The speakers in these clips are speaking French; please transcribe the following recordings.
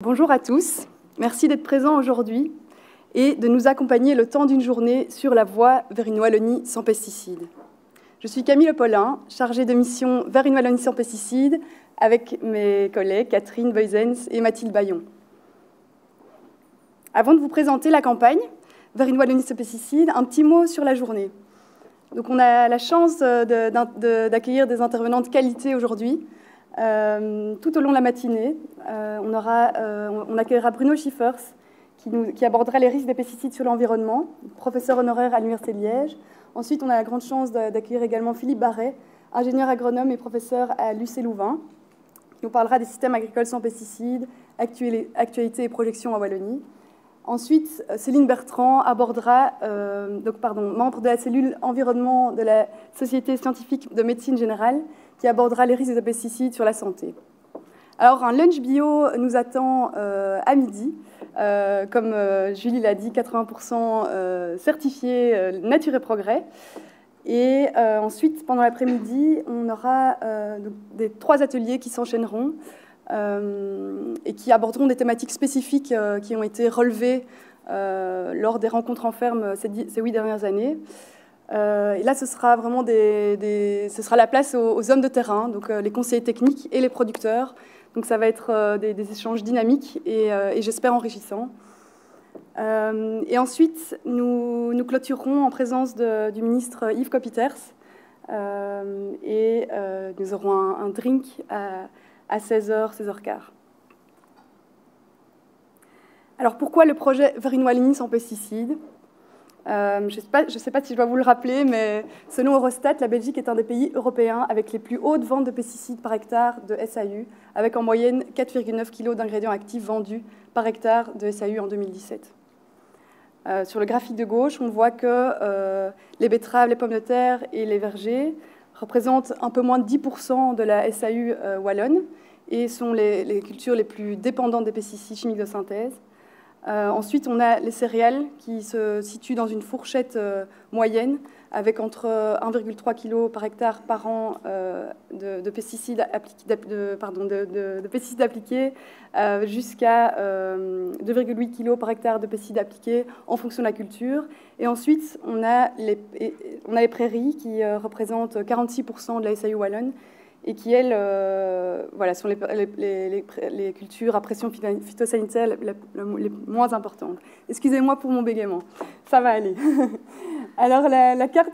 Bonjour à tous, merci d'être présents aujourd'hui et de nous accompagner le temps d'une journée sur la voie vers une Wallonie sans pesticides. Je suis Camille Le Paulin, chargée de mission vers une Wallonie sans pesticides avec mes collègues Catherine Voisens et Mathilde Bayon. Avant de vous présenter la campagne vers une Wallonie sans pesticides, un petit mot sur la journée. Donc on a la chance d'accueillir des intervenants de qualité aujourd'hui. Tout au long de la matinée, on accueillera Bruno Schiffers qui abordera les risques des pesticides sur l'environnement, professeur honoraire à l'Université de Liège. Ensuite, on a la grande chance d'accueillir également Philippe Barret, ingénieur agronome et professeur à l'UC Louvain, qui nous parlera des systèmes agricoles sans pesticides, actualité et projections en Wallonie. Ensuite, Céline Bertrand abordera, membre de la cellule environnement de la Société scientifique de médecine générale, qui abordera les risques des pesticides sur la santé. Alors, un lunch bio nous attend à midi. Comme Julie l'a dit, 80% certifié Nature et Progrès. Et ensuite, pendant l'après-midi, on aura trois ateliers qui s'enchaîneront et qui aborderont des thématiques spécifiques qui ont été relevées lors des rencontres en ferme ces 8 dernières années. Et là, ce sera vraiment ce sera la place aux hommes de terrain, donc les conseillers techniques et les producteurs. Donc ça va être des échanges dynamiques et j'espère enrichissants. Et ensuite, nous clôturerons en présence du ministre Yves Copiters et nous aurons un drink à 16h, 16h15. Alors pourquoi le projet vers une Wallonie sans pesticides ? Je ne sais pas si je dois vous le rappeler, mais selon Eurostat, la Belgique est un des pays européens avec les plus hautes ventes de pesticides par hectare de SAU, avec en moyenne 4,9 kg d'ingrédients actifs vendus par hectare de SAU en 2017. Sur le graphique de gauche, on voit que les betteraves, les pommes de terre et les vergers représentent un peu moins de 10% de la SAU wallonne et sont les cultures les plus dépendantes des pesticides chimiques de synthèse. Ensuite, on a les céréales qui se situent dans une fourchette moyenne avec entre 1,3 kg par hectare par an de pesticides appliqués jusqu'à 2,8 kg par hectare de pesticides appliqués en fonction de la culture. Et ensuite, on a les prairies qui représentent 46% de la SAU wallonne et qui, elles, sont les cultures à pression phytosanitaire les moins importantes. Excusez-moi pour mon bégaiement, ça va aller. Alors,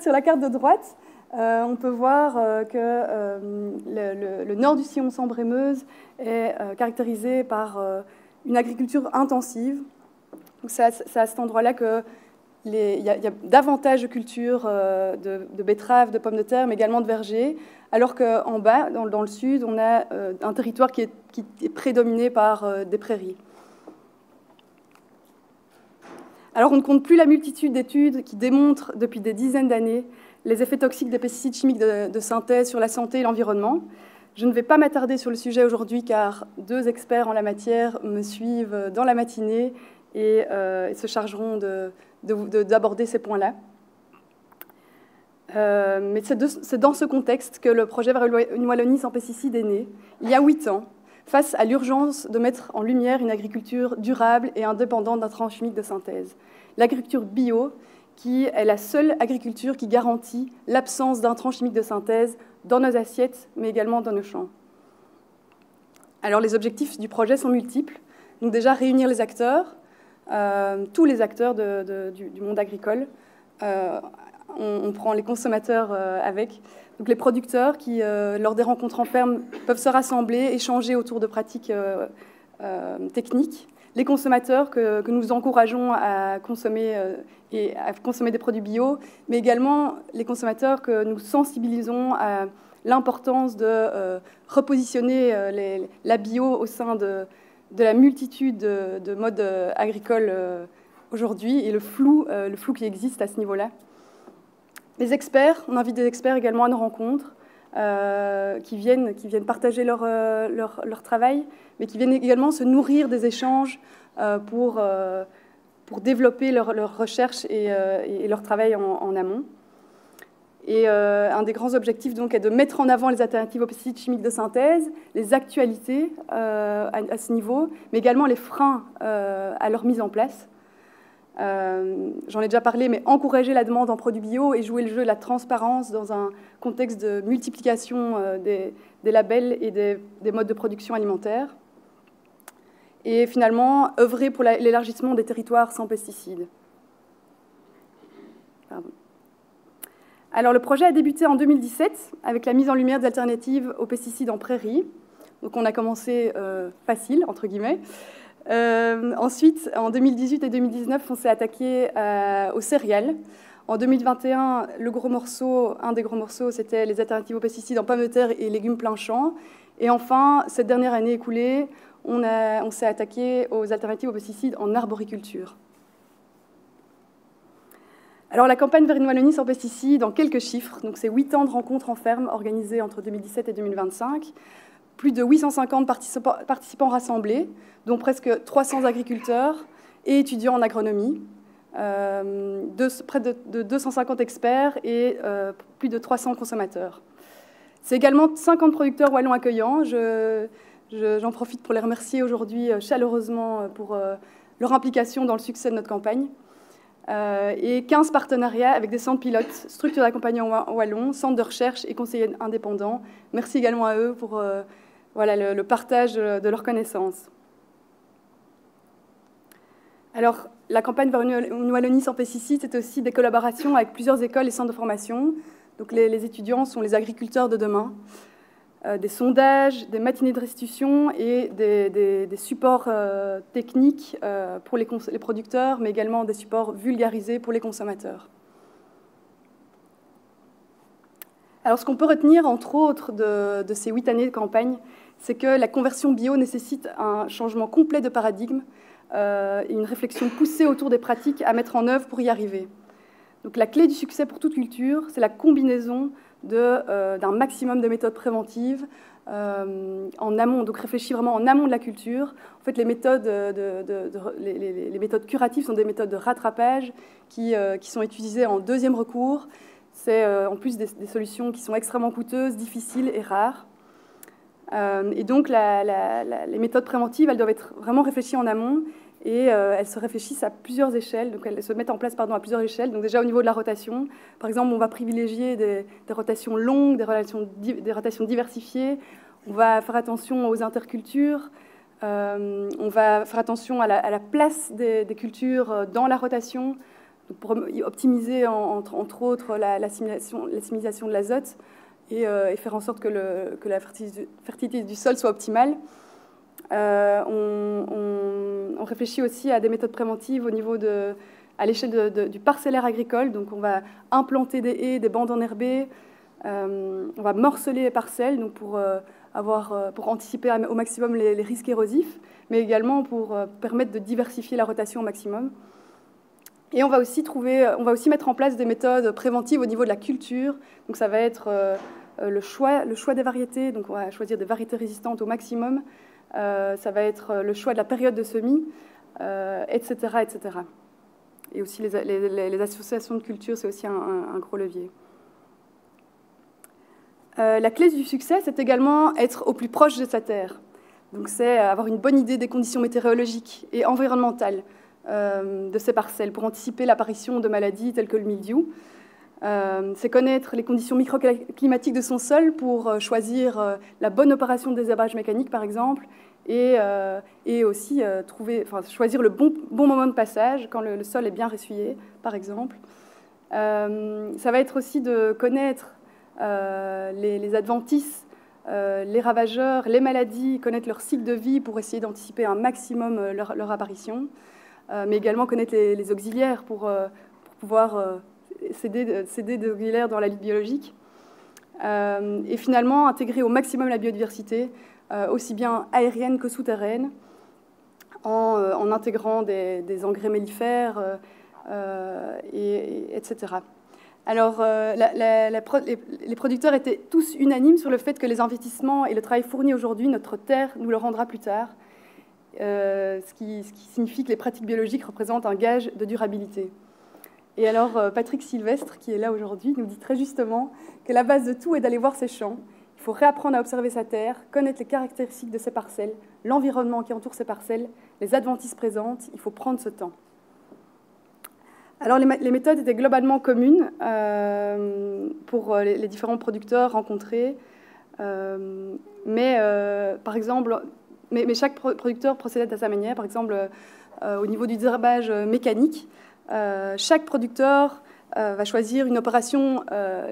sur la carte de droite, on peut voir que le nord du sillon Sambre-et-Meuse est caractérisé par une agriculture intensive. C'est à cet endroit-là qu'il y a davantage de cultures de betteraves, de pommes de terre, mais également de vergers, alors qu'en bas, dans le sud, on a un territoire qui est prédominé par des prairies. Alors, on ne compte plus la multitude d'études qui démontrent depuis des dizaines d'années les effets toxiques des pesticides chimiques de synthèse sur la santé et l'environnement. Je ne vais pas m'attarder sur le sujet aujourd'hui, car deux experts en la matière me suivent dans la matinée et se chargeront d'aborder ces points-là. Mais c'est dans ce contexte que le projet vers une Wallonie sans pesticides est né, il y a 8 ans, face à l'urgence de mettre en lumière une agriculture durable et indépendante d'intrants chimiques de synthèse. L'agriculture bio, qui est la seule agriculture qui garantit l'absence d'intrants chimiques de synthèse dans nos assiettes, mais également dans nos champs. Alors les objectifs du projet sont multiples. Donc déjà, réunir les acteurs, tous les acteurs du monde agricole. On prend les consommateurs avec. Donc les producteurs qui, lors des rencontres en ferme, peuvent se rassembler, échanger autour de pratiques techniques. Les consommateurs que nous encourageons à consommer des produits bio, mais également les consommateurs que nous sensibilisons à l'importance de repositionner la bio au sein de la multitude de modes agricoles aujourd'hui et le flou qui existe à ce niveau-là. Les experts, on invite des experts également à nos rencontres qui viennent partager leur travail, mais qui viennent également se nourrir des échanges pour développer leur recherche et leur travail en amont. Et un des grands objectifs donc, est de mettre en avant les alternatives aux pesticides chimiques de synthèse, les actualités à ce niveau, mais également les freins à leur mise en place. J'en ai déjà parlé, mais encourager la demande en produits bio et jouer le jeu de la transparence dans un contexte de multiplication des labels et des modes de production alimentaire. Et finalement, œuvrer pour l'élargissement des territoires sans pesticides. Pardon. Alors, le projet a débuté en 2017 avec la mise en lumière des alternatives aux pesticides en prairie. Donc, on a commencé facile, entre guillemets. Ensuite, en 2018 et 2019, on s'est attaqué aux céréales. En 2021, un des gros morceaux, c'était les alternatives aux pesticides en pommes de terre et légumes plein champ. Et enfin, cette dernière année écoulée, on s'est attaqué aux alternatives aux pesticides en arboriculture. Alors, la campagne Vers une Wallonie sans pesticides, en quelques chiffres, donc c'est 8 ans de rencontres en ferme organisées entre 2017 et 2025, plus de 850 participants rassemblés, dont presque 300 agriculteurs et étudiants en agronomie, près de 250 experts et plus de 300 consommateurs. C'est également 50 producteurs wallons accueillants. J'en profite pour les remercier aujourd'hui chaleureusement pour leur implication dans le succès de notre campagne. Et 15 partenariats avec des centres pilotes, structures d'accompagnement wallon, centres de recherche et conseillers indépendants. Merci également à eux pour le partage de leurs connaissances. Alors, la campagne Vers une Wallonie sans pesticides, c'est aussi des collaborations avec plusieurs écoles et centres de formation. Donc, les étudiants sont les agriculteurs de demain. Des sondages, des matinées de restitution et des supports techniques pour les producteurs, mais également des supports vulgarisés pour les consommateurs. Alors, ce qu'on peut retenir, entre autres, de ces 8 années de campagne, c'est que la conversion bio nécessite un changement complet de paradigme et une réflexion poussée autour des pratiques à mettre en œuvre pour y arriver. Donc, la clé du succès pour toute culture, c'est la combinaison d'un maximum de méthodes préventives en amont, donc réfléchir vraiment en amont de la culture. En fait, les méthodes curatives sont des méthodes de rattrapage qui sont utilisées en deuxième recours. C'est en plus des solutions qui sont extrêmement coûteuses, difficiles et rares. Et donc, les méthodes préventives, elles doivent être vraiment réfléchies en amont et elles se réfléchissent à plusieurs échelles. Donc, elles se mettent en place à plusieurs échelles. Donc, déjà, au niveau de la rotation, par exemple, on va privilégier des rotations longues, des rotations diversifiées. On va faire attention aux intercultures. On va faire attention à la place des cultures dans la rotation, donc pour optimiser, entre autres, l'assimilation de l'azote et faire en sorte que la fertilité du sol soit optimale. On réfléchit aussi à des méthodes préventives à l'échelle du parcellaire agricole. Donc, on va implanter des haies, des bandes enherbées. On va morceler les parcelles donc pour anticiper au maximum les risques érosifs, mais également pour permettre de diversifier la rotation au maximum. Et on va aussi mettre en place des méthodes préventives au niveau de la culture. Donc, ça va être le choix des variétés. Donc, on va choisir des variétés résistantes au maximum. Ça va être le choix de la période de semis, etc., etc. Et aussi les associations de culture, c'est aussi un gros levier. La clé du succès, c'est également être au plus proche de sa terre. Donc, c'est avoir une bonne idée des conditions météorologiques et environnementales de ces parcelles pour anticiper l'apparition de maladies telles que le mildiou. C'est connaître les conditions microclimatiques de son sol pour choisir la bonne opération de désherbage mécanique, par exemple, et aussi choisir le bon moment de passage quand le sol est bien ressuyé, par exemple. Ça va être aussi de connaître les adventices, les ravageurs, les maladies, connaître leur cycle de vie pour essayer d'anticiper un maximum leur apparition, mais également connaître les auxiliaires pour pouvoir s'aider des auxiliaires dans la lutte biologique. Et finalement, intégrer au maximum la biodiversité, aussi bien aérienne que souterraine, en intégrant des engrais mellifères, etc. Alors, les producteurs étaient tous unanimes sur le fait que les investissements et le travail fourni aujourd'hui, notre terre nous le rendra plus tard, ce qui signifie que les pratiques biologiques représentent un gage de durabilité. Et alors, Patrick Sylvestre, qui est là aujourd'hui, nous dit très justement que la base de tout est d'aller voir ses champs. Il faut réapprendre à observer sa terre, connaître les caractéristiques de ses parcelles, l'environnement qui entoure ces parcelles, les adventices présentes. Il faut prendre ce temps. Alors, les méthodes étaient globalement communes pour les différents producteurs rencontrés. Mais chaque producteur procédait à sa manière. Par exemple, au niveau du désherbage mécanique, chaque producteur va choisir une opération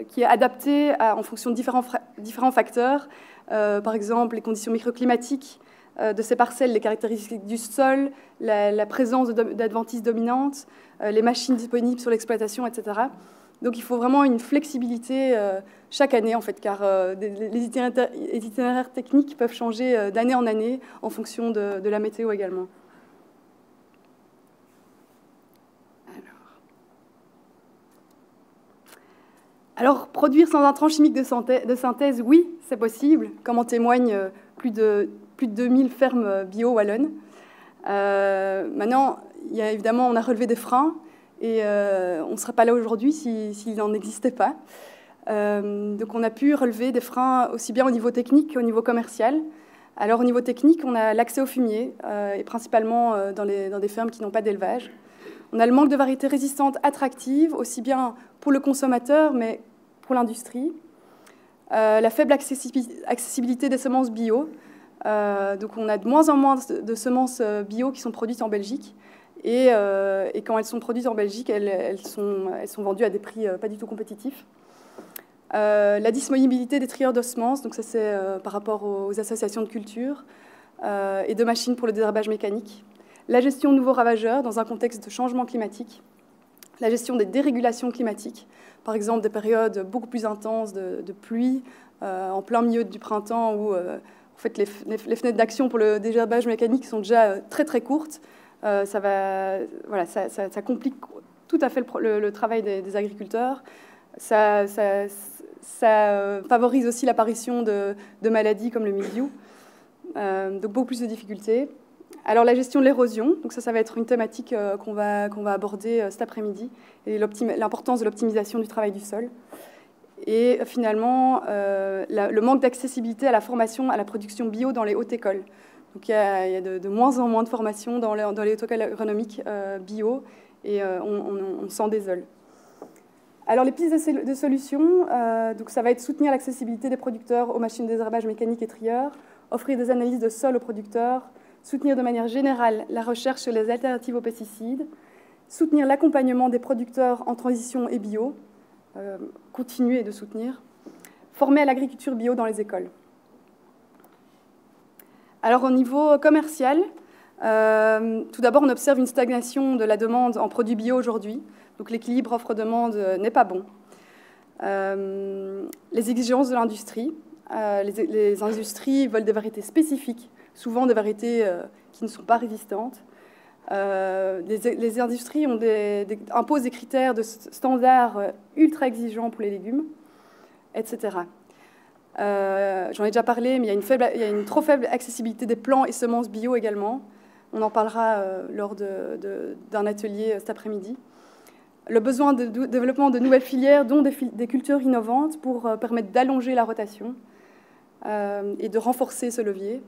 qui est adaptée en fonction de différents facteurs. Par exemple, les conditions microclimatiques de ces parcelles, les caractéristiques du sol, la présence d'adventices dominantes, les machines disponibles sur l'exploitation, etc. Donc il faut vraiment une flexibilité chaque année, en fait, car les itinéraires techniques peuvent changer d'année en année en fonction de la météo également. Alors, produire sans intrants chimiques de synthèse, oui, c'est possible, comme en témoignent plus de 2000 fermes bio wallonnes. Maintenant, évidemment, on a relevé des freins, et on ne serait pas là aujourd'hui s'il n'en existait pas. Donc on a pu relever des freins aussi bien au niveau technique qu'au niveau commercial. Alors au niveau technique, on a l'accès au fumier, et principalement dans des fermes qui n'ont pas d'élevage. On a le manque de variétés résistantes attractives, aussi bien pour le consommateur, mais pour l'industrie. La faible accessibilité des semences bio. Donc on a de moins en moins de semences bio qui sont produites en Belgique. Et quand elles sont produites en Belgique, elles sont vendues à des prix pas du tout compétitifs. La disponibilité des trieurs de semences, donc ça c'est par rapport aux associations de culture, et de machines pour le désherbage mécanique. La gestion de nouveaux ravageurs dans un contexte de changement climatique. La gestion des dérégulations climatiques, par exemple des périodes beaucoup plus intenses de pluie en plein milieu du printemps où en fait, les fenêtres d'action pour le désherbage mécanique sont déjà très très courtes. Ça complique tout à fait le travail des agriculteurs. Ça favorise aussi l'apparition de maladies comme le mildiou. Donc beaucoup plus de difficultés. Alors la gestion de l'érosion, donc ça va être une thématique qu'on va aborder cet après-midi, et l'importance de l'optimisation du travail du sol. Et finalement, le manque d'accessibilité à la formation, à la production bio dans les hautes écoles. Donc il y a de moins en moins de formations dans les hautes écoles agronomiques bio, et on s'en désole. Alors les pistes de solutions, donc ça va être soutenir l'accessibilité des producteurs aux machines de désherbage mécanique et trieurs, offrir des analyses de sol aux producteurs, soutenir de manière générale la recherche sur les alternatives aux pesticides, soutenir l'accompagnement des producteurs en transition et bio, continuer de soutenir, former à l'agriculture bio dans les écoles. Alors au niveau commercial, tout d'abord on observe une stagnation de la demande en produits bio aujourd'hui, donc l'équilibre offre-demande n'est pas bon. Les exigences de l'industrie, les industries veulent des variétés spécifiques, souvent des variétés qui ne sont pas résistantes. Les industries imposent des critères de standards ultra exigeants pour les légumes, etc. J'en ai déjà parlé, mais il y a une trop faible accessibilité des plants et semences bio également. On en parlera lors d'un atelier cet après-midi. Le besoin de développement de nouvelles filières, dont des cultures innovantes pour permettre d'allonger la rotation et de renforcer ce levier.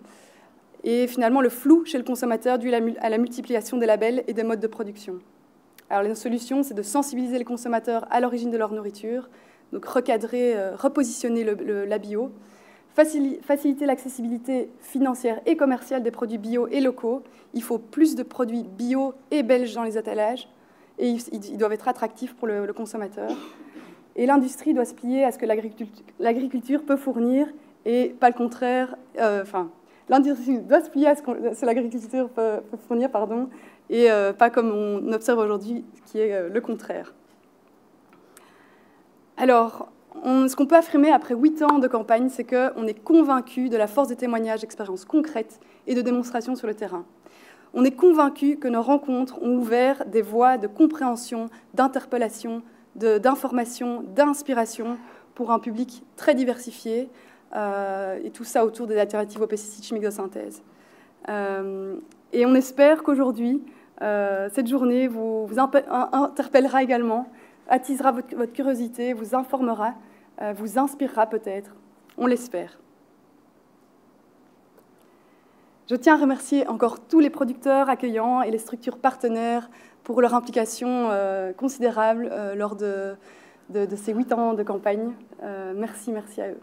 Et finalement, le flou chez le consommateur dû à la multiplication des labels et des modes de production. Alors, la solution, c'est de sensibiliser les consommateurs à l'origine de leur nourriture, donc recadrer, repositionner la bio, faciliter l'accessibilité financière et commerciale des produits bio et locaux. Il faut plus de produits bio et belges dans les attelages, et ils doivent être attractifs pour le consommateur. Et l'industrie doit se plier à ce que l'agriculture peut fournir, et pas le contraire, l'industrie doit se plier à ce que l'agriculture peut fournir, et pas comme on observe aujourd'hui, qui est le contraire. Alors, ce qu'on peut affirmer après 8 ans de campagne, c'est qu'on est convaincu de la force des témoignages d'expériences concrètes et de démonstrations sur le terrain. On est convaincu que nos rencontres ont ouvert des voies de compréhension, d'interpellation, d'information, d'inspiration pour un public très diversifié, et tout ça autour des alternatives aux pesticides chimiques de synthèse. Et on espère qu'aujourd'hui, Cette journée vous interpellera également, attisera votre curiosité, vous informera, vous inspirera peut-être, on l'espère. Je tiens à remercier encore tous les producteurs accueillants et les structures partenaires pour leur implication considérable lors de ces 8 ans de campagne. Merci à eux.